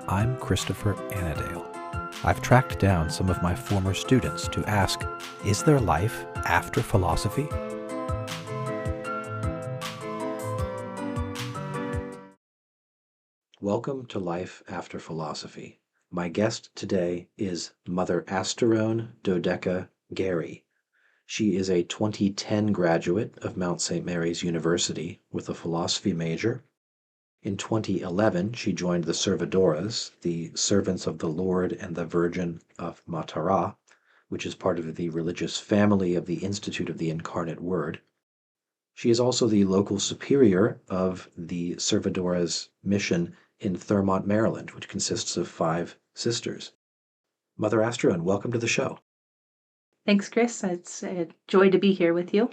I'm Christopher Anadale. I've tracked down some of my former students to ask, is there life after philosophy? Welcome to Life After Philosophy. My guest today is Mother Asterone Dodeka Garry. She is a 2010 graduate of Mount St. Mary's University with a philosophy major. In 2011, she joined the Servadoras, the Servants of the Lord and the Virgin of Matará, which is part of the religious family of the Institute of the Incarnate Word. She is also the local superior of the Servadoras mission in Thurmont, Maryland, which consists of 5 sisters. Mother Asterone, welcome to the show. Thanks, Chris. It's a joy to be here with you.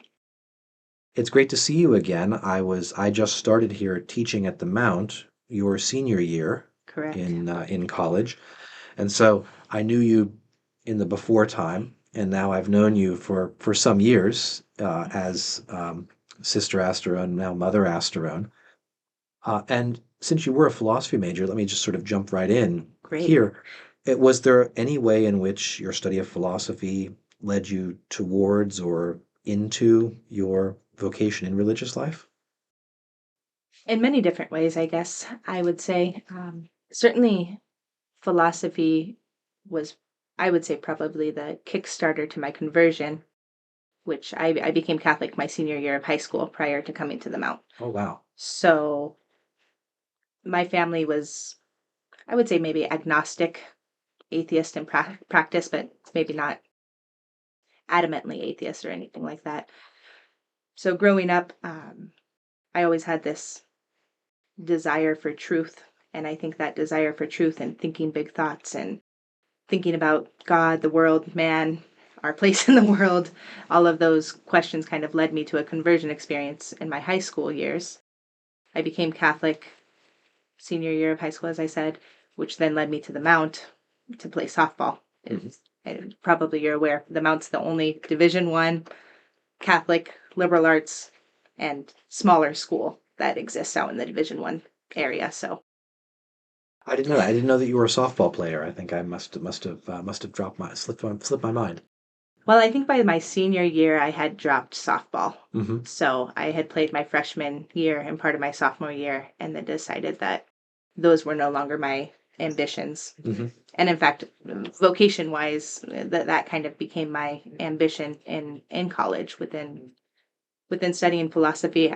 It's great to see you again. I just started here teaching at the Mount your senior year. Correct. In college. And so I knew you in the before time, and now I've known you for some years as Sister Asterone, now Mother Asterone. And since you were a philosophy major, let me just sort of jump right in. Great. Here. Was there any way in which your study of philosophy led you towards or into your vocation in religious life? In many different ways, I guess I would say. Certainly, philosophy was, I would say, probably the Kickstarter to my conversion, which I became Catholic my senior year of high school prior to coming to the Mount. Oh, wow. So my family was, I would say, maybe agnostic, atheist in practice, but maybe not adamantly atheist or anything like that. So growing up, I always had this desire for truth. And I think that desire for truth and thinking big thoughts and thinking about God, the world, man, our place in the world, all of those questions kind of led me to a conversion experience in my high school years. I became Catholic senior year of high school, as I said, which then led me to the Mount to play softball. And probably you're aware, the Mount's the only Division I Catholic liberal arts and smaller school that exists out in the Division I area. So I didn't know that. I didn't know that you were a softball player. I think I must have slipped my mind. Well, I think by my senior year, I had dropped softball. Mm-hmm. So I had played my freshman year and part of my sophomore year, and then decided that those were no longer my ambitions. Mm-hmm. And in fact, vocation-wise, that kind of became my ambition in college within studying philosophy.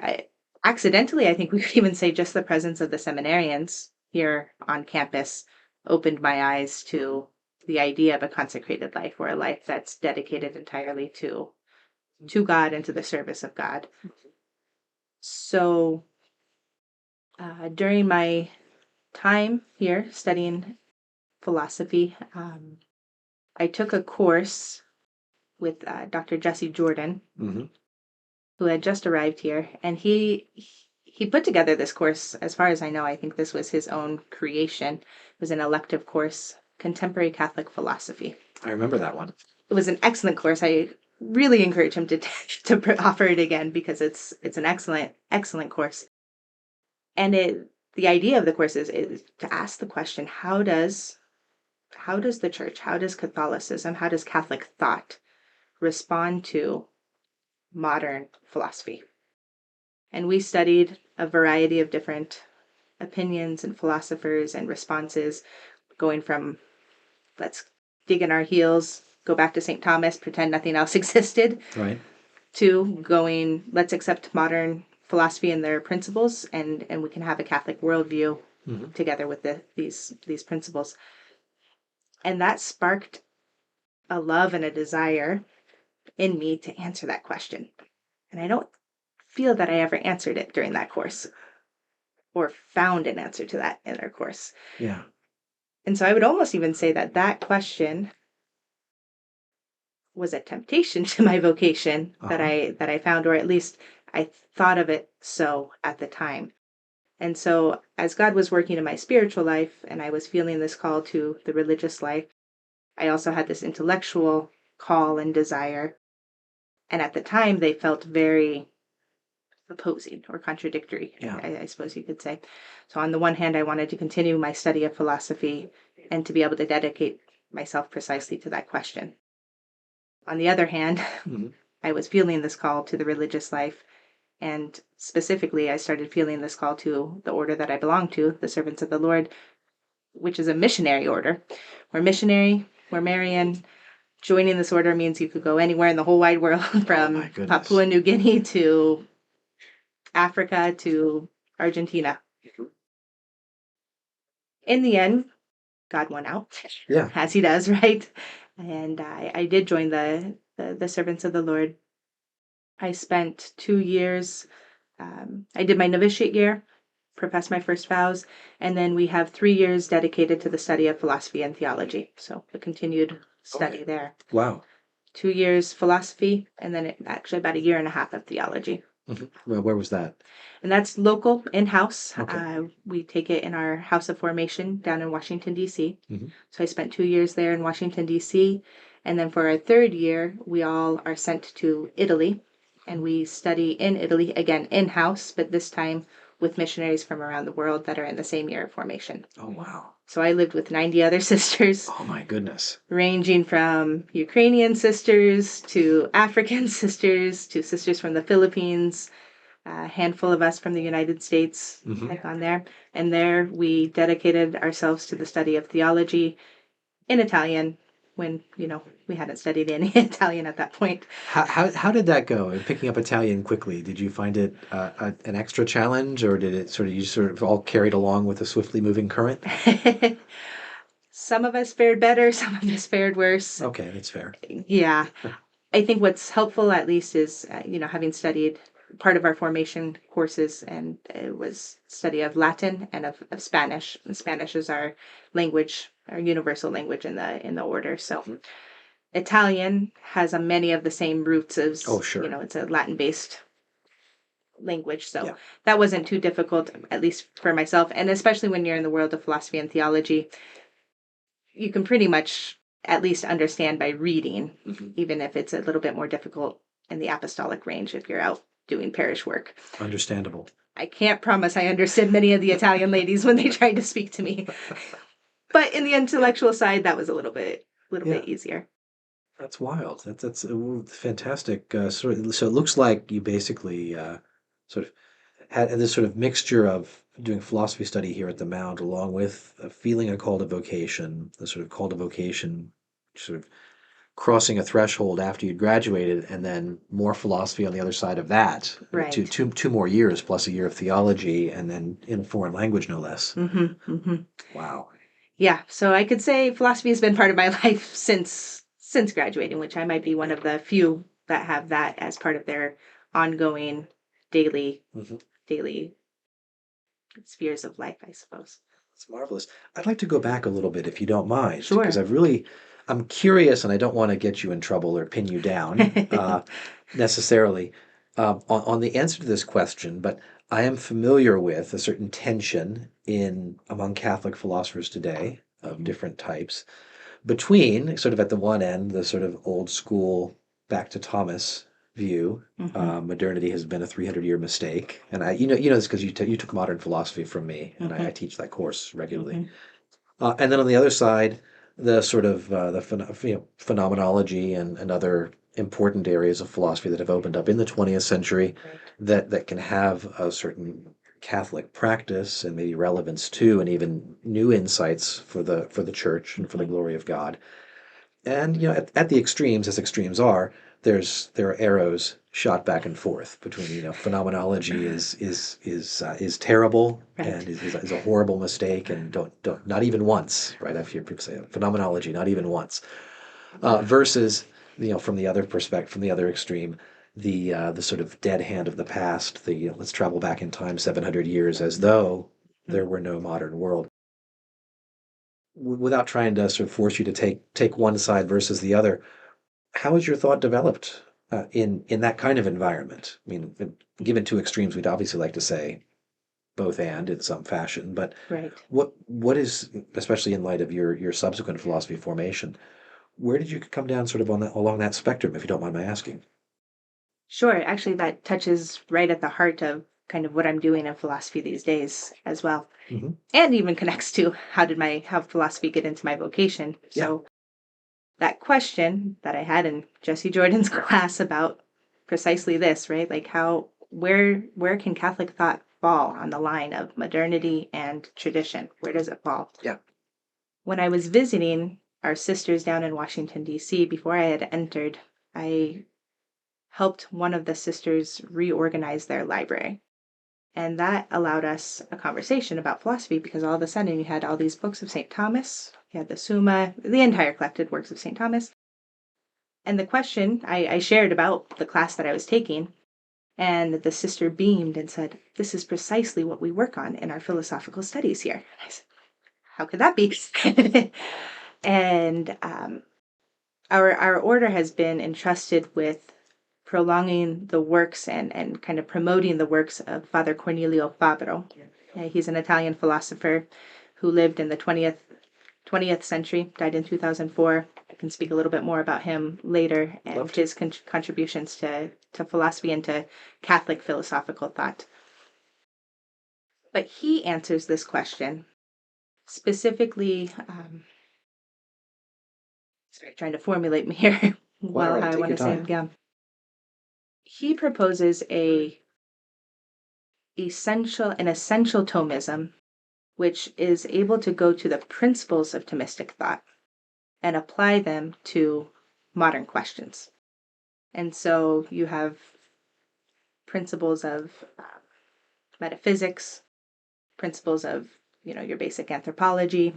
Accidentally, I think we could even say just the presence of the seminarians here on campus opened my eyes to the idea of a consecrated life, or a life that's dedicated entirely to God and to the service of God. So during my time here studying philosophy, I took a course with Dr. Jesse Jordan, Mm-hmm. who had just arrived here, and he put together this course. As far as I know, I think this was his own creation. It was an elective course, Contemporary Catholic Philosophy. I remember that one. It was an excellent course. I really encourage him to offer it again, because it's an excellent course. And the idea of the course is to ask the question: how does the Church, how does Catholicism, how does Catholic thought respond to modern philosophy? And we studied a variety of different opinions and philosophers and responses, going from let's dig in our heels, go back to St. Thomas, pretend nothing else existed, Right. to going, let's accept modern philosophy and their principles, and we can have a Catholic worldview together with these principles. And that sparked a love and a desire in me to answer that question. And I don't feel that I ever answered it during that course, or found an answer to that in our course. Yeah. And so I would almost even say that question was a temptation to my vocation that I found, or at least I thought of it so at the time. And so as God was working in my spiritual life and I was feeling this call to the religious life, I also had this intellectual call and desire. And at the time, they felt very opposing or contradictory, Yeah. I suppose you could say. So on the one hand, I wanted to continue my study of philosophy and to be able to dedicate myself precisely to that question. On the other hand, Mhm. I was feeling this call to the religious life, and specifically, I started feeling this call to the order that I belong to, the Servants of the Lord, which is a missionary order. We're missionary, we're Marian. Joining this order means you could go anywhere in the whole wide world, Oh from my goodness. Papua New Guinea to Africa to Argentina. Mhm. In the end, God won out, Yeah. as he does, right? And I did join the Servants of the Lord. I spent 2 years. I did my novitiate year, professed my first vows, and then we have 3 years dedicated to the study of philosophy and theology. So a continued study Okay. there. Wow. 2 years philosophy, and then actually about a year and a half of theology. Mhm. Well, where was that? And that's local, in-house. Okay. We take it in our house of formation down in Washington, D.C. Mhm. So I spent 2 years there in Washington, D.C. And then for our third year, we all are sent to Italy. And we study in Italy, again, in-house, but this time with missionaries from around the world that are in the same year of formation. Oh, wow. So I lived with 90 other sisters, Oh my goodness. ranging from Ukrainian sisters to African sisters to sisters from the Philippines, a handful of us from the United States Mhm. had gone there. And there we dedicated ourselves to the study of theology in Italian when, we hadn't studied any Italian at that point. How did that go? Picking up Italian quickly, did you find it an extra challenge, or did it you sort of all carried along with the swiftly moving current? Some of us fared better, some of us fared worse. Okay, that's fair. Yeah. I think what's helpful, at least, is, having studied part of our formation courses, and it was study of Latin and of Spanish. And Spanish is our language, our universal language in the order. So Mhm. Italian has many of the same roots as, Oh, sure. it's a Latin-based language. So Yeah. that wasn't too difficult, at least for myself. And especially when you're in the world of philosophy and theology, you can pretty much at least understand by reading, Mhm. even if it's a little bit more difficult in the apostolic range if you're out doing parish work. Understandable. I can't promise I understood many of the Italian ladies when they tried to speak to me. But in the intellectual side, that was a little bit Yeah, easier. that's wild. That's fantastic. So it looks like you basically sort of had this sort of mixture of doing philosophy study here at the Mount, along with feeling a call to vocation, the sort of call to vocation, sort of crossing a threshold after you'd graduated, and then more philosophy on the other side of that. Right. Two more years plus a year of theology, and then in a foreign language, no less. Mm-hmm, mm-hmm. Wow. Yeah. So I could say philosophy has been part of my life since graduating, which I might be one of the few that have that as part of their ongoing daily Mhm. daily spheres of life, I suppose. That's marvelous. I'd like to go back a little bit, if you don't mind, because Sure. I'm curious, and I don't want to get you in trouble or pin you down necessarily on the answer to this question, but I am familiar with a certain tension among Catholic philosophers today of different types between sort of at the one end, the sort of old school back to Thomas view. Mm-hmm. Modernity has been a 300-year mistake, and you know this because you took modern philosophy from me, and I Mm-hmm. teach that course regularly. Mm-hmm. And then on the other side, the sort of phenomenology and other important areas of philosophy that have opened up in the 20th century Right. that can have a certain Catholic practice and maybe relevance to, and even new insights for the church and for the Mm-hmm. glory of God. And at the extremes, as extremes are, there are arrows shot back and forth between phenomenology is terrible Right. and is a horrible mistake, and don't not even once, right? I've heard people say phenomenology not even once, versus from the other perspective, from the other extreme, the sort of dead hand of the past, the let's travel back in time 700 years as though there were no modern world. Without trying to sort of force you to take one side versus the other, how has your thought developed in that kind of environment? I mean, given two extremes, we'd obviously like to say both and in some fashion, but Right. what is, especially in light of your subsequent philosophy formation, where did you come down sort of on that along that spectrum, if you don't mind my asking? Sure. Actually, that touches right at the heart of kind of what I'm doing in philosophy these days as well. Mm-hmm. And even connects to how philosophy get into my vocation. Yeah. So that question that I had in Jesse Jordan's class about precisely this, right? Like where can Catholic thought fall on the line of modernity and tradition? Where does it fall? Yeah. When I was visiting our sisters down in Washington, D.C., before I had entered, I helped one of the sisters reorganize their library. And that allowed us a conversation about philosophy because all of a sudden you had all these books of St. Thomas, you had the Summa, the entire collected works of St. Thomas. And the question I shared about the class that I was taking, and the sister beamed and said, "This is precisely what we work on in our philosophical studies here." I said, "How could that be?" And our order has been entrusted with prolonging the works and kind of promoting the works of Father Cornelio Fabro. He's an Italian philosopher who lived in the 20th century, died in 2004. I can speak a little bit more about him later and his contributions to philosophy and to Catholic philosophical thought. But he answers this question specifically. Sorry, trying to formulate me here. Well, how I want to say it. Yeah. He proposes an essential Thomism, which is able to go to the principles of Thomistic thought and apply them to modern questions. And so you have principles of metaphysics, principles of, your basic anthropology,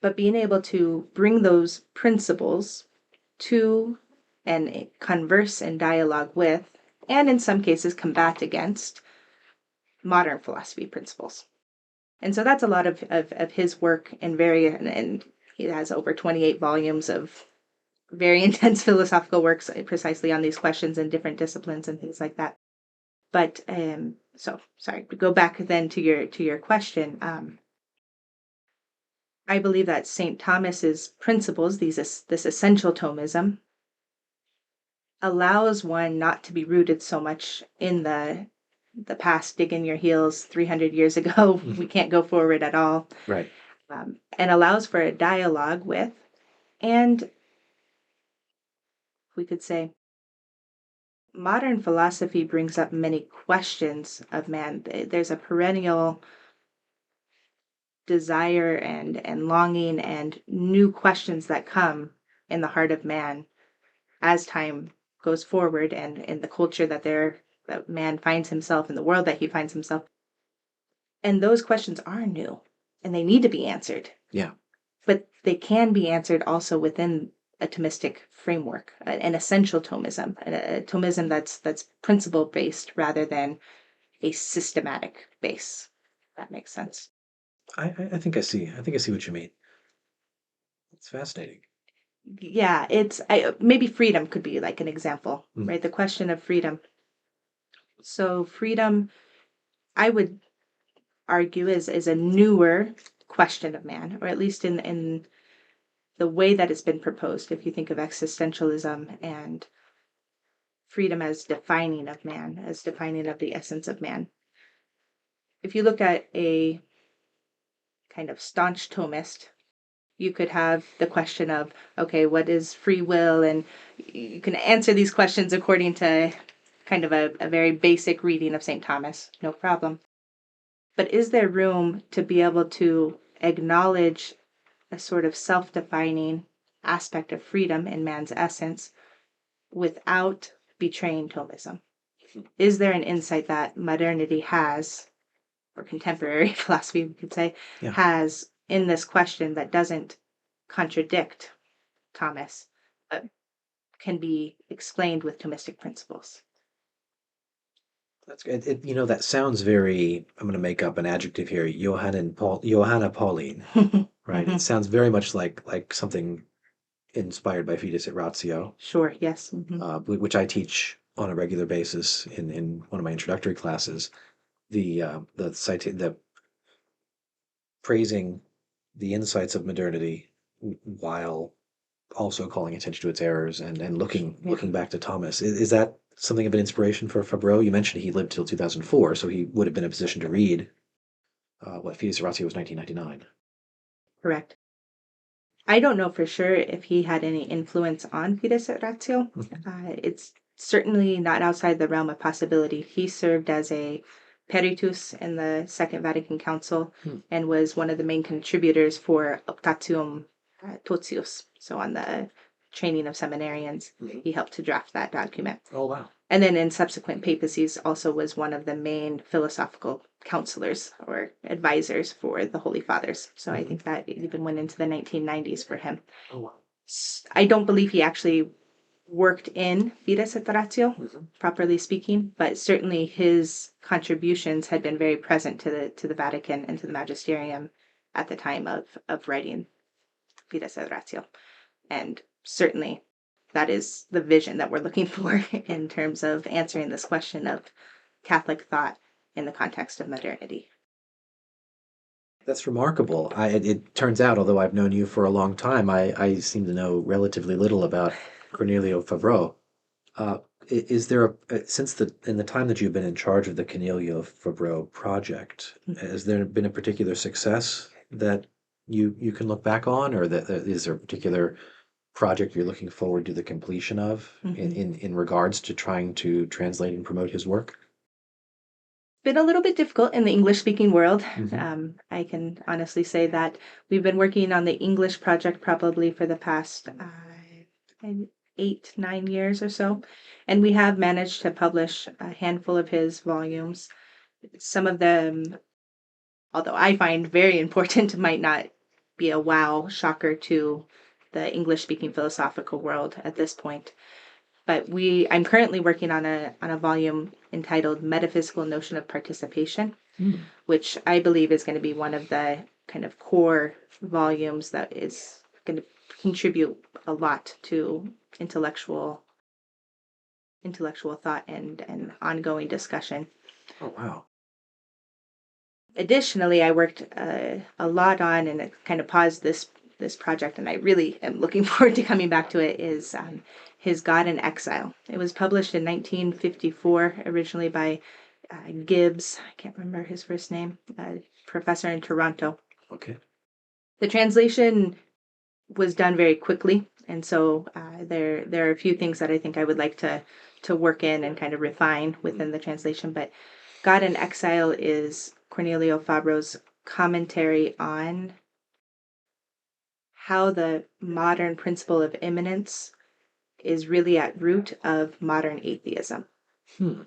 but being able to bring those principles to and converse and dialogue with, and in some cases combat against modern philosophy principles. And so that's a lot of his work and he has over 28 volumes of very intense philosophical works precisely on these questions in different disciplines and things like that. But so sorry, to go back then to your question. I believe that St. Thomas's principles, this essential Thomism, allows one not to be rooted so much in the past, dig in your heels 300 years ago. We can't go forward at all. Right. And allows for a dialogue with, and we could say, modern philosophy brings up many questions of man. There's a perennial desire and longing and new questions that come in the heart of man as time goes forward and in the culture that man finds himself, in the world that he finds himself. And those questions are new and they need to be answered. Yeah. But they can be answered also within a Thomistic framework, an essential Thomism, a Thomism that's principle based rather than a systematic base. If that makes sense. I think I see. I think I see what you mean. It's fascinating. Yeah, maybe freedom could be like an example, right? The question of freedom. So freedom, I would argue, is a newer question of man, or at least in the way that it's been proposed. If you think of existentialism and freedom as defining of man, as defining of the essence of man. If you look at a kind of staunch Thomist, you could have the question of, okay, what is free will? And you can answer these questions according to kind of a very basic reading of St. Thomas, no problem. But is there room to be able to acknowledge a sort of self-defining aspect of freedom in man's essence without betraying Thomism? Is there an insight that modernity has, or contemporary philosophy, we could say, has in this question that doesn't contradict Thomas, but can be explained with Thomistic principles? That's good. That sounds very, I'm going to make up an adjective here, Johanna Pauline, right? It sounds very much like something inspired by Fides et Ratio. Sure, yes. Which I teach on a regular basis in one of my introductory classes. The praising the insights of modernity while also calling attention to its errors and looking back to Thomas. Is that something of an inspiration for Fabro? You mentioned he lived till 2004, so he would have been in a position to read what Fides Ratio was 1999. Correct. I don't know for sure if he had any influence on Fides et Ratio. It's certainly not outside the realm of possibility. He served as a peritus in the Second Vatican Council and was one of the main contributors for Optatium Totius. So on the training of seminarians, he helped to draft that document. Oh, wow. And then in subsequent papacies also was one of the main philosophical counselors or advisors for the Holy Fathers. So I think that even went into the 1990s for him. Oh, wow. I don't believe he actually worked in Fides et Ratio, properly speaking, but certainly his contributions had been very present to the Vatican and to the magisterium at the time of writing Fides et Ratio. And certainly that is the vision that we're looking for in terms of answering this question of Catholic thought in the context of modernity. That's remarkable. It turns out, although I've known you for a long time, I seem to know relatively little about Cornelio Fabro. Is there in the time that you've been in charge of the Cornelio Fabro project, has there been a particular success that you can look back on, or that is there a particular project you're looking forward to the completion of in regards to trying to translate and promote his work? Been a little bit difficult in the English speaking world. I can honestly say that we've been working on the English project probably for the past 8-9 years or so, and we have managed to publish a handful of his volumes. Some of them, although I find very important, might not be a wow shocker to the English speaking philosophical world at this point. But I'm currently working on a volume entitled Metaphysical Notion of Participation, which I believe is going to be one of the kind of core volumes that is going to contribute a lot to intellectual thought and ongoing discussion. Oh, wow. Additionally, I worked a lot on, and it kind of paused this project, and I really am looking forward to coming back to it, is his God in Exile. It was published in 1954, originally by Gibbs. I can't remember his first name, professor in Toronto. Okay. The translation was done very quickly, and so there are a few things that I think I would like to work in and kind of refine within the translation. But God in Exile is Cornelio Fabro's commentary on how the modern principle of immanence is really at root of modern atheism. And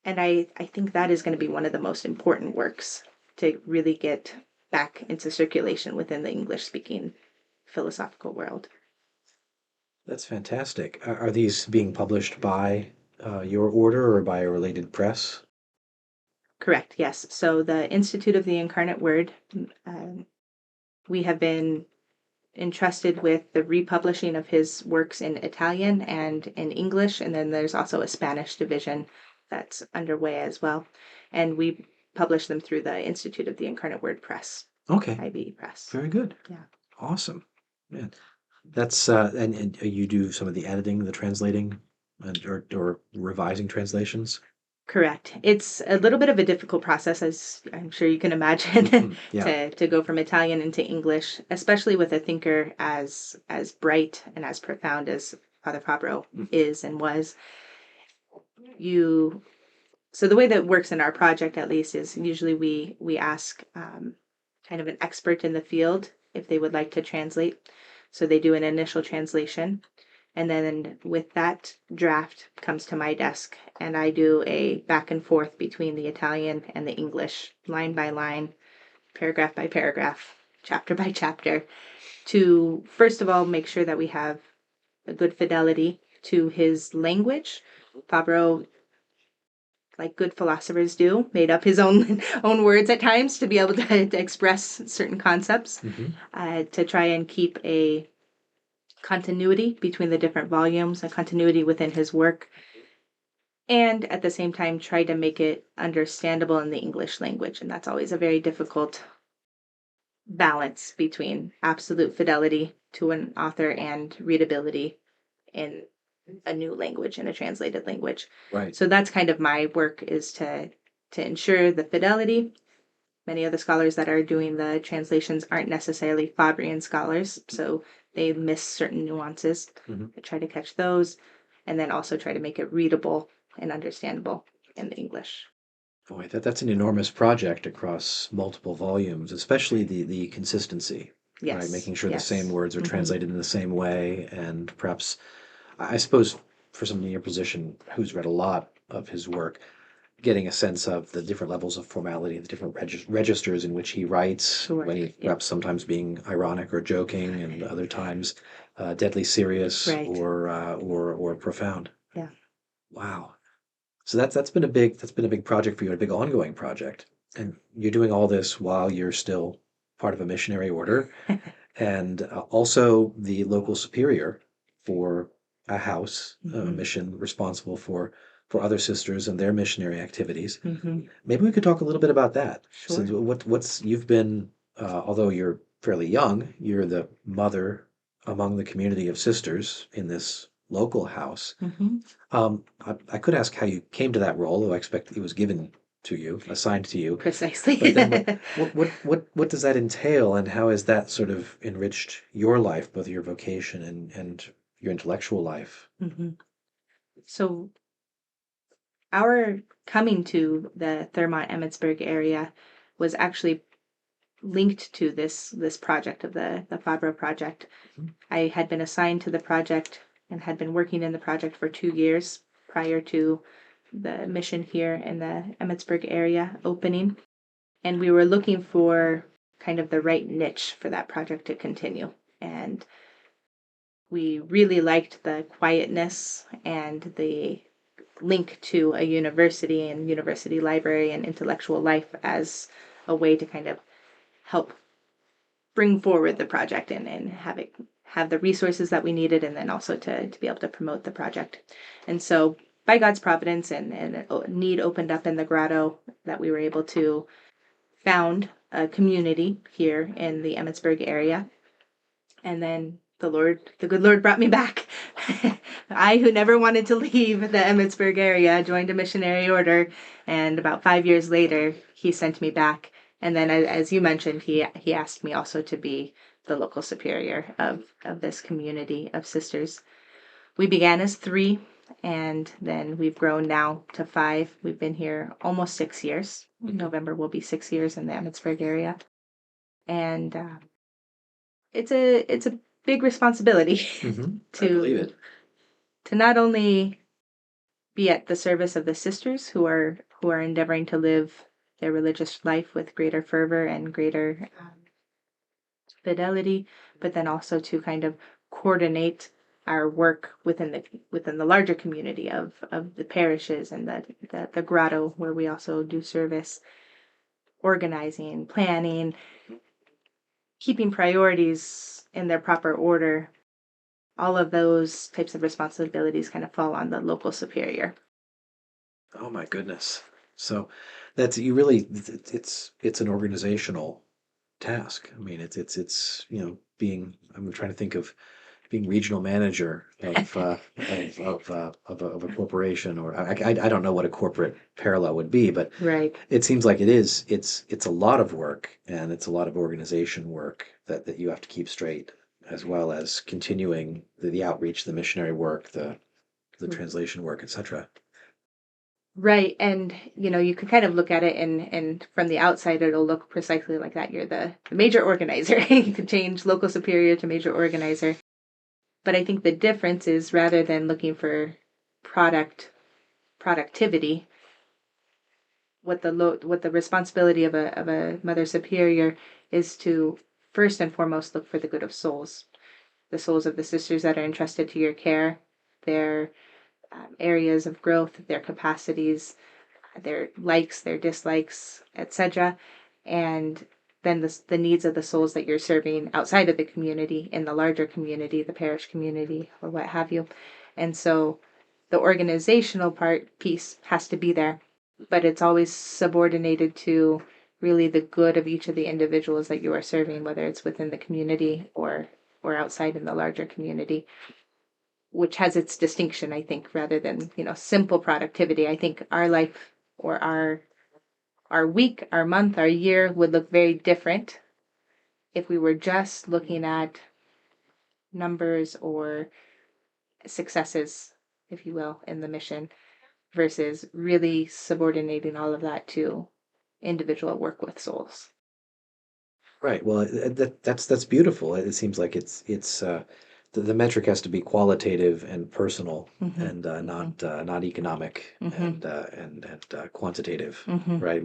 I think that is going to be one of the most important works to really get back into circulation within the English-speaking philosophical world. That's fantastic. Are these being published by your order or by a related press? Correct, yes. So the Institute of the Incarnate Word, we have been entrusted with the republishing of his works in Italian and in English, and then there's also a Spanish division that's underway as well. And we publish them through the Institute of the Incarnate Word Press. Okay. IBE Press. Very good. Yeah. Awesome. Man. That's and you do some of the editing, the translating, or revising translations? Correct. It's a little bit of a difficult process, as I'm sure you can imagine, Yeah. to go from Italian into English, especially with a thinker as bright and as profound as Father Fabro is and was. So the way that it works in our project, at least, is usually we ask kind of an expert in the field if they would like to translate. So they do an initial translation. And then with that draft comes to my desk, and I do a back and forth between the Italian and the English, line by line, paragraph by paragraph, chapter by chapter, to first of all make sure that we have a good fidelity to his language. Fabro, like good philosophers do, made up his own words at times to be able to express certain concepts, to try and keep a continuity between the different volumes, a continuity within his work, and at the same time try to make it understandable in the English language. And that's always a very difficult balance between absolute fidelity to an author and readability in a new language, in a translated language. Right. So that's kind of my work, is to ensure the fidelity. Many of the scholars that are doing the translations aren't necessarily Fabrian scholars, so they miss certain nuances. I try to catch those, and then also try to make it readable and understandable in the English. Boy, that's an enormous project across multiple volumes, especially the consistency, right? Yes, Making sure the same yes. words are translated in the same way, and perhaps, I suppose, for someone in your position who's read a lot of his work, getting a sense of the different levels of formality, the different registers in which he writes, Sure. when he perhaps sometimes being ironic or joking, and other times deadly serious Right. or profound. Yeah. Wow. So that's been a big project for you, a big ongoing project, and you're doing all this while you're still part of a missionary order, and also the local superior for a house, a mission responsible for other sisters and their missionary activities. Maybe we could talk a little bit about that. Sure. So what's you've been, although you're fairly young, you're the mother among the community of sisters in this local house. I could ask how you came to that role, though I expect it was given to you, assigned to you. Precisely. But then what does that entail, and how has that sort of enriched your life, both your vocation and your intellectual life? So our coming to the Thurmont Emmitsburg area was actually linked to this project of the Fabro project. I had been assigned to the project and had been working in the project for 2 years prior to the mission here in the Emmitsburg area opening. And we were looking for kind of the right niche for that project to continue. And we really liked the quietness and the link to a university and university library and intellectual life as a way to kind of help bring forward the project and have the resources that we needed, and then also to be able to promote the project. And so by God's providence and a need opened up in the grotto, that we were able to found a community here in the Emmitsburg area. And then the good Lord brought me back. I, who never wanted to leave the Emmitsburg area, joined a missionary order, and about 5 years later, he sent me back. And then, as you mentioned, he asked me also to be the local superior of this community of sisters. We began as 3, and then we've grown now to 5. We've been here almost 6 years. November will be 6 years in the Emmitsburg area, and it's a big responsibility I believe it. to not only be at the service of the sisters who are endeavoring to live their religious life with greater fervor and greater fidelity, but then also to kind of coordinate our work within the larger community of the parishes and the grotto where we also do service, organizing, planning, keeping priorities in their proper order. All of those types of responsibilities kind of fall on the local superior. Oh my goodness. So that's you really it's an organizational task. I mean, it's being, I'm trying to think of being regional manager of a corporation, or I don't know what a corporate parallel would be, but Right. it seems like it's a lot of work, and it's a lot of organization work that you have to keep straight, as well as continuing the outreach, the missionary work, the translation work, etc. Right. And, you could kind of look at it and from the outside, it'll look precisely like that. You're the major organizer. You could change local superior to major organizer. But I think the difference is, rather than looking for productivity, what the responsibility of a mother superior is to first and foremost look for the good of souls, the souls of the sisters that are entrusted to your care, their areas of growth, their capacities, their likes, their dislikes, etc. And then the needs of the souls that you're serving outside of the community, in the larger community, the parish community, or what have you. And so the organizational piece has to be there, but it's always subordinated to really the good of each of the individuals that you are serving, whether it's within the community or outside in the larger community, which has its distinction, I think, rather than, simple productivity. I think our life or our week, our month, our year would look very different if we were just looking at numbers or successes, if you will, in the mission versus really subordinating all of that to individual work with souls. Right. Well, that's beautiful. It seems like the metric has to be qualitative and personal, and not economic and quantitative. Right.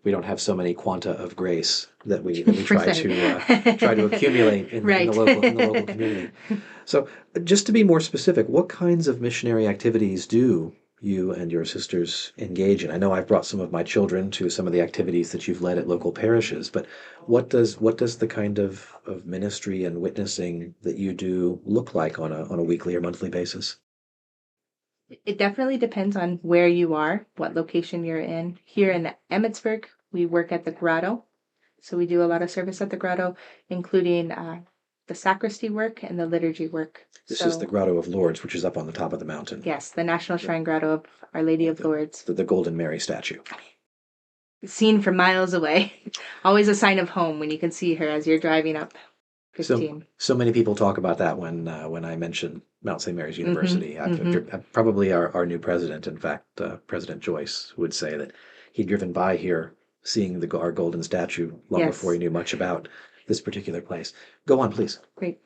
We don't have so many quanta of grace that we try to accumulate in Right. the local community. So, just to be more specific, what kinds of missionary activities do you and your sisters engage in? I know I've brought some of my children to some of the activities that you've led at local parishes, but what does the kind of ministry and witnessing that you do look like on a weekly or monthly basis? It definitely depends on where you are, what location you're in. Here in Emmitsburg, we work at the grotto. So we do a lot of service at the grotto, including the sacristy work and the liturgy work. This is the Grotto of Lourdes, which is up on the top of the mountain. Yes, the National Shrine Grotto of Our Lady of Lourdes. The Golden Mary statue. Seen from miles away. Always a sign of home when you can see her as you're driving up 15. So many people talk about that when I mention Mount St. Mary's University. Probably our new president, in fact, President Joyce, would say that he'd driven by here seeing our golden statue long before he knew much about this particular place. Go on, please. Great.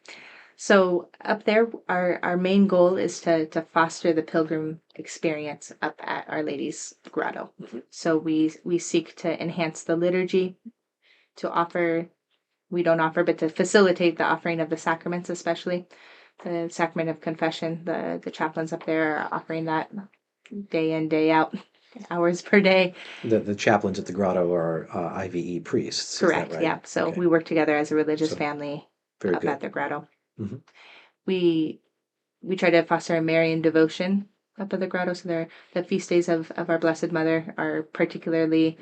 So up there, our main goal is to foster the pilgrim experience up at Our Lady's Grotto. So we seek to enhance the liturgy, to facilitate the offering of the sacraments, especially the sacrament of confession. The chaplains up there are offering that day in, day out, hours per day. The chaplains at the grotto are IVE priests. Correct. Right? Yeah. So we work together as a religious family up at the grotto. We try to foster a Marian devotion up at the grotto. So the feast days of our Blessed Mother are particularly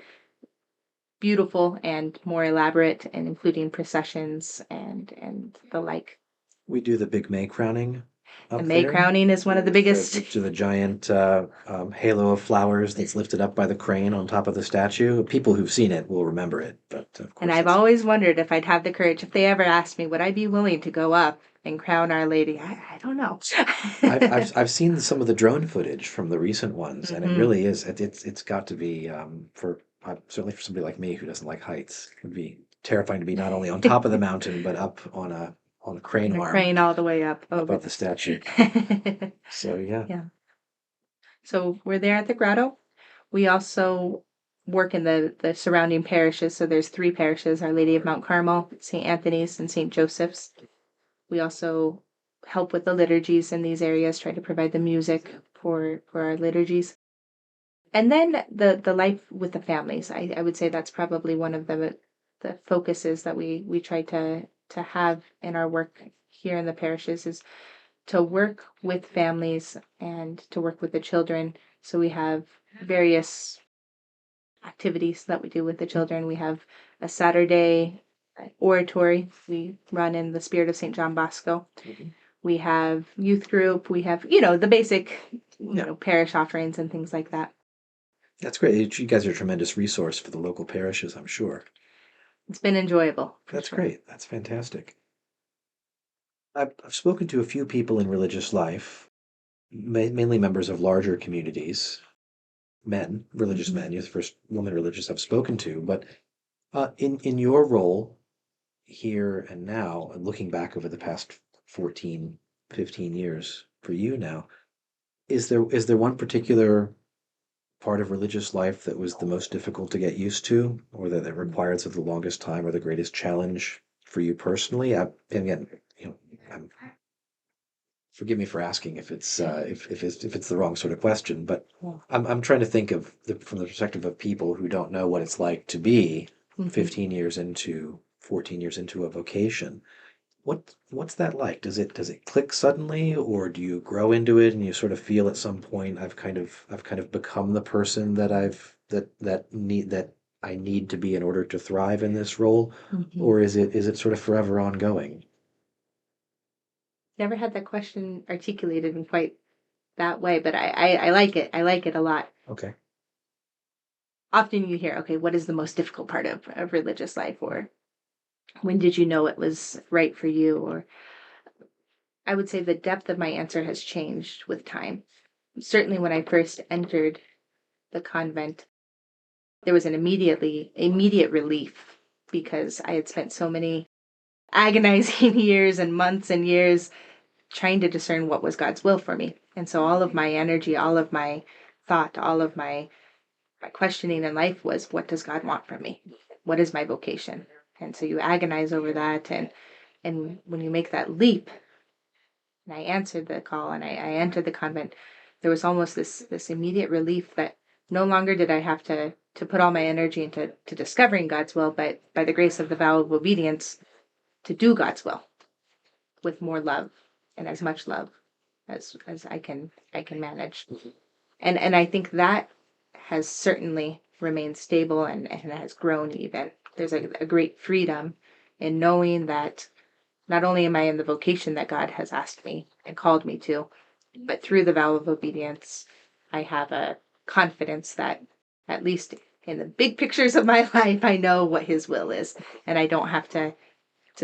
beautiful and more elaborate, and including processions and the like. We do the big May crowning. The May crowning is one of the biggest. To the giant halo of flowers that's lifted up by the crane on top of the statue. People who've seen it will remember it, but of course. And I've always wondered if I'd have the courage, if they ever asked me, would I be willing to go up and crown Our Lady? I don't know. I've seen some of the drone footage from the recent ones, and it really is. It's got to be certainly for somebody like me who doesn't like heights, it would be terrifying to be not only on top of the mountain but up on a crane arm. Crane all the way up above the statue. So yeah. So we're there at the grotto. We also work in the surrounding parishes. So there's 3 parishes: Our Lady of Mount Carmel, St. Anthony's, and St. Joseph's. We also help with the liturgies in these areas, try to provide the music for our liturgies. And then the life with the families. I would say that's probably one of the focuses that we try to have in our work here in the parishes, is to work with families and to work with the children. So we have various activities that we do with the children. We have a Saturday oratory we run in the spirit of St. John Bosco. We have youth group. We have, the basic, parish offerings and things like that. That's great. You guys are a tremendous resource for the local parishes, I'm sure. It's been enjoyable. That's great. That's fantastic. I've spoken to a few people in religious life, mainly members of larger communities, religious men. You're the first woman religious I've spoken to. But in your role here and now, and looking back over the past 14, 15 years for you now, is there one particular part of religious life that was the most difficult to get used to, or that required the longest time, or the greatest challenge for you personally? Forgive me for asking if it's the wrong sort of question, but I'm trying to think of from the perspective of people who don't know what it's like to be 14 years into a vocation. What's that like? Does it click suddenly, or do you grow into it and you sort of feel at some point I've kind of become the person that I need to be in order to thrive in this role, Mm-hmm. or is it sort of forever ongoing? Never had that question articulated in quite that way, but I like it. I like it a lot. Okay. Often you hear, okay, what is the most difficult part of religious life? Or when did you know it was right for you? Or I would say the depth of my answer has changed with time. Certainly when I first entered the convent, there was an immediate relief because I had spent so many agonizing years and months and years trying to discern what was God's will for me. And so all of my energy, all of my thought, all of my questioning in life was, what does God want from me? What is my vocation? And so you agonize over that. And when you make that leap, and I answered the call and I entered the convent, there was almost this immediate relief that no longer did I have to put all my energy into discovering God's will, but by the grace of the vow of obedience, to do God's will with more love and as much love as I can manage. And I think that has certainly remained stable and has grown even. There's a great freedom in knowing that not only am I in the vocation that God has asked me and called me to, but through the vow of obedience, I have a confidence that at least in the big pictures of my life, I know what his will is. And I don't have to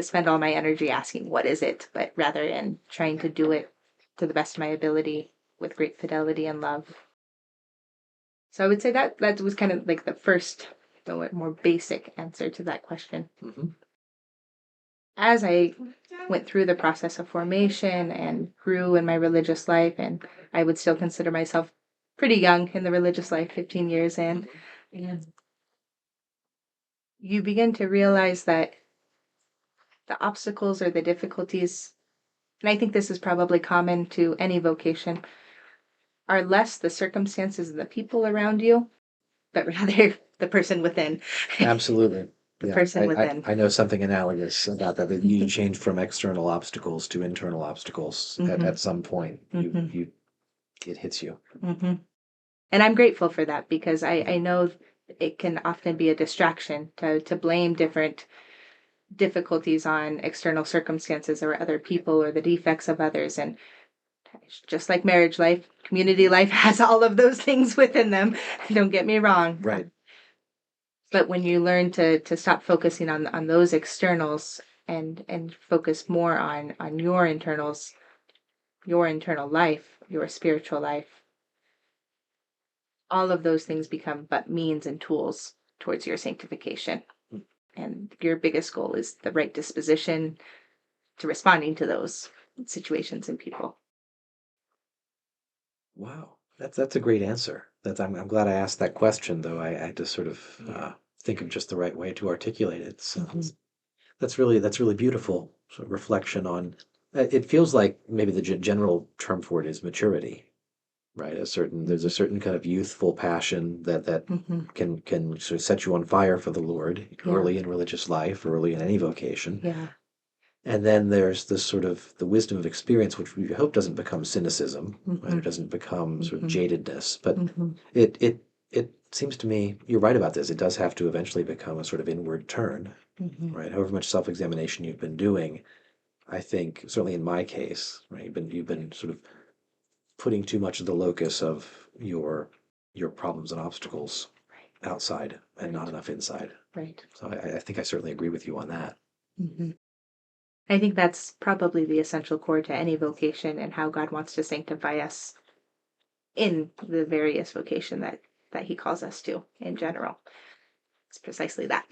spend all my energy asking, what is it? But rather in trying to do it to the best of my ability with great fidelity and love. So I would say that was kind of like the first, the more basic answer to that question. Mm-hmm. As I went through the process of formation and grew in my religious life, and I would still consider myself pretty young in the religious life, 15 years in, and you begin to realize that the obstacles or the difficulties, and I think this is probably common to any vocation, are less the circumstances and the people around you, but rather the person within. Absolutely. The Yeah, person within. I know something analogous about that you change from external obstacles to internal obstacles at some point. It hits you. Mm-hmm. And I'm grateful for that because I know it can often be a distraction to blame different difficulties on external circumstances or other people or the defects of others. And just like marriage life, community life has all of those things within them. Don't get me wrong. Right. But when you learn to stop focusing on those externals and focus more on your internals, your internal life, your spiritual life, all of those things become but means and tools towards your sanctification. And your biggest goal is the right disposition to responding to those situations and people. Wow. That's a great answer. I'm glad I asked that question, though. I had to sort of think of just the right way to articulate it. So that's really beautiful sort of reflection on. It feels like maybe the general term for it is maturity, right? There's a certain kind of youthful passion that can sort of set you on fire for the Lord early in religious life, early in any vocation. Yeah. And then there's this sort of the wisdom of experience, which we hope doesn't become cynicism, right? It doesn't become sort of jadedness, but it seems to me you're right about this. It does have to eventually become a sort of inward turn, right? However much self-examination you've been doing, I think certainly in my case, right, you've been sort of putting too much of the locus of your problems and obstacles outside and not enough inside. Right. So I think I certainly agree with you on that. I think that's probably the essential core to any vocation and how God wants to sanctify us in the various vocation that he calls us to in general. It's precisely that.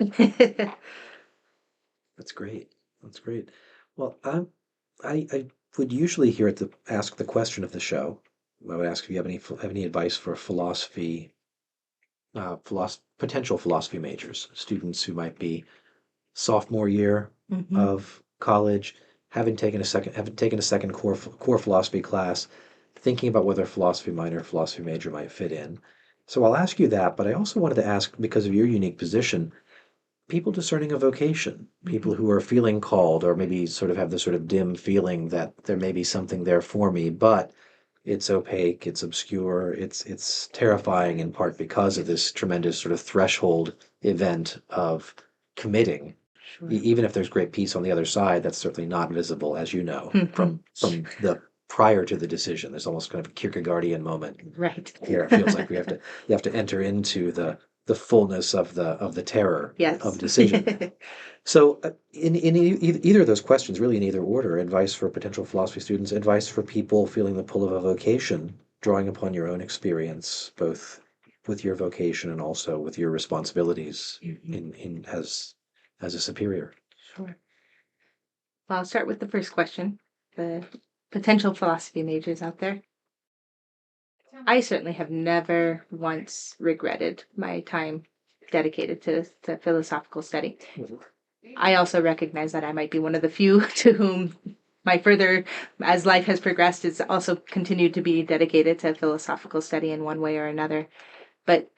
That's great. That's great. Well, I would usually ask the question of the show. I would ask if you have any advice for potential philosophy majors, students who might be sophomore year of college, having taken a second core philosophy class, thinking about whether philosophy minor or philosophy major might fit in. So I'll ask you that, but I also wanted to ask, because of your unique position, people discerning a vocation, people who are feeling called or maybe sort of have this sort of dim feeling that there may be something there for me, but It's opaque, it's obscure, it's terrifying in part because of this tremendous sort of threshold event of committing. Sure. Even if there's great peace on the other side, that's certainly not visible, as you know, Mhm. from the prior to the decision. There's almost kind of a Kierkegaardian moment Right. here. It feels like you have to enter into the fullness of the terror Yes. of decision. So, either of those questions, really in either order, advice for potential philosophy students, advice for people feeling the pull of a vocation, drawing upon your own experience, both with your vocation and also with your responsibilities in as a superior. Sure. Well, I'll start with the first question. The potential philosophy majors out there. I certainly have never once regretted my time dedicated to philosophical study. Mhm. I also recognize that I might be one of the few to whom my further, as life has progressed, it's also continued to be dedicated to philosophical study in one way or another. But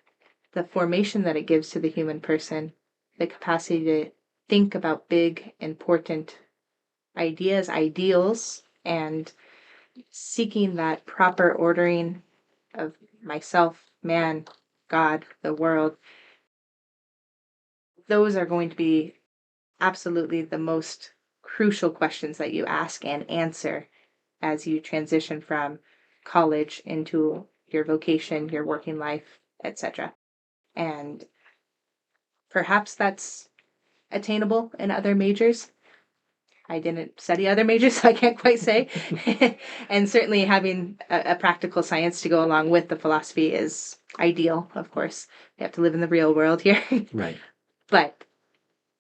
the formation that it gives to the human person, the capacity to think about big, important ideas, ideals, and seeking that proper ordering of myself, man, God, the world, those are going to be absolutely the most crucial questions that you ask and answer as you transition from college into your vocation, your working life, etc. And perhaps that's attainable in other majors. I didn't study other majors, so I can't quite say. And certainly having a practical science to go along with the philosophy is ideal, of course. We have to live in the real world here. Right. But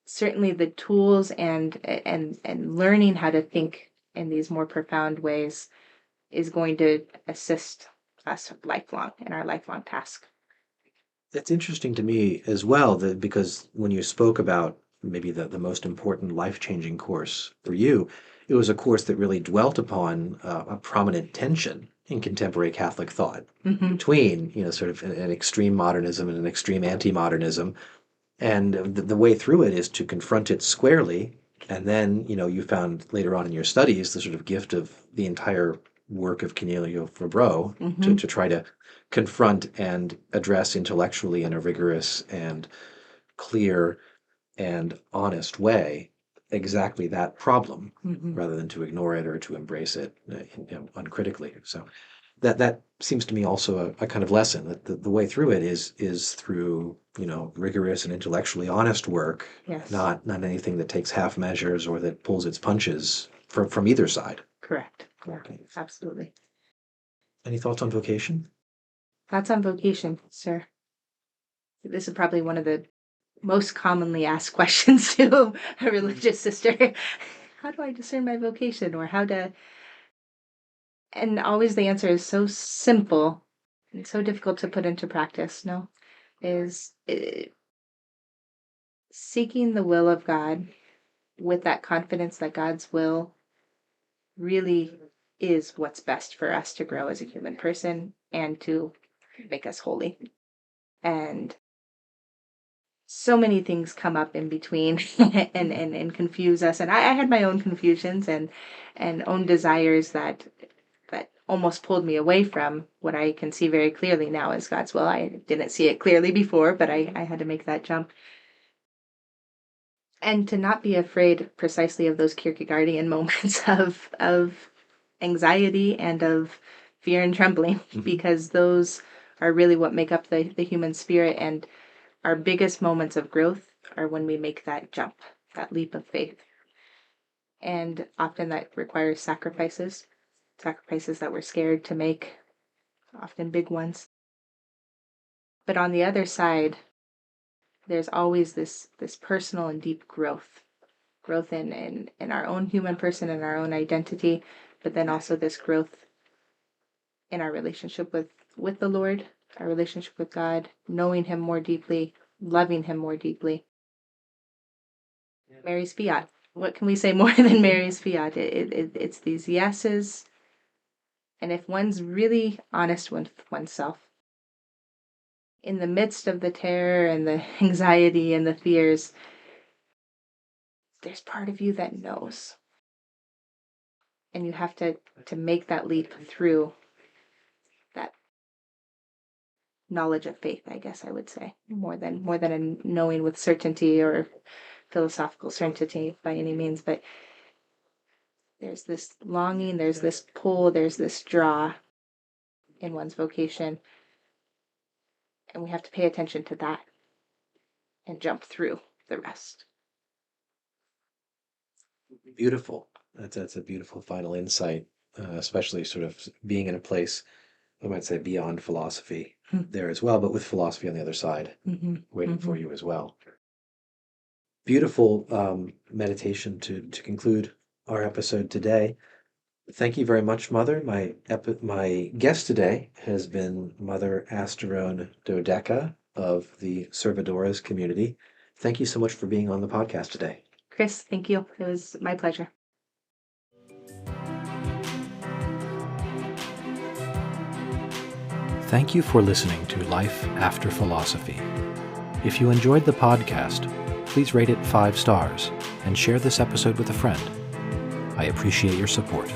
certainly the tools and learning how to think in these more profound ways is going to assist us lifelong in our lifelong task. It's interesting to me as well that because when you spoke about maybe the most important life-changing course for you, it was a course that really dwelt upon a prominent tension in contemporary Catholic thought Mm-hmm. between, sort of an extreme modernism and an extreme anti-modernism. And the way through it is to confront it squarely. And then, you found later on in your studies the sort of gift of the entire work of Cornelio Fabro Mm-hmm. to try to confront and address intellectually in a rigorous and clear and honest way exactly that problem Mm-hmm. rather than to ignore it or to embrace it uncritically. So that seems to me also a kind of lesson that the way through it is through rigorous and intellectually honest work, Yes. not anything that takes half measures or that pulls its punches from either side. Correct. Yeah, absolutely. Any thoughts on vocation? Thoughts on vocation, sir? This is probably one of the most commonly asked questions to a religious sister. How do I discern my vocation, or how to? And always the answer is so simple and so difficult to put into practice. No, is seeking the will of God with that confidence that God's will really is what's best for us to grow as a human person and to make us holy. And so many things come up in between and confuse us. And I had my own confusions and own desires that almost pulled me away from what I can see very clearly now as God's will. I didn't see it clearly before, but I had to make that jump. And to not be afraid precisely of those Kierkegaardian moments of anxiety and of fear and trembling, because those are really what make up the human spirit. And our biggest moments of growth are when we make that jump, that leap of faith. And often that requires sacrifices that we're scared to make, often big ones. But on the other side, there's always this personal and deep growth in our own human person and our own identity, but then also this growth in our relationship with the Lord, our relationship with God, knowing Him more deeply, loving Him more deeply. Mary's fiat. What can we say more than Mary's fiat? It's these yeses, and if one's really honest with oneself, in the midst of the terror and the anxiety and the fears, there's part of you that knows. And you have to make that leap through knowledge of faith, I guess I would say, more than a knowing with certainty or philosophical certainty by any means, but there's this longing, there's this pull, there's this draw in one's vocation, and we have to pay attention to that and jump through the rest. Beautiful. That's a beautiful final insight, especially sort of being in a place, I might say, beyond philosophy there as well, but with philosophy on the other side, waiting for you as well. Beautiful meditation to conclude our episode today. Thank you very much, Mother. My guest today has been Mother Asterone Dodeka of the Servadoras community. Thank you so much for being on the podcast today. Chris, thank you. It was my pleasure. Thank you for listening to Life After Philosophy. If you enjoyed the podcast, please rate it 5 stars and share this episode with a friend. I appreciate your support.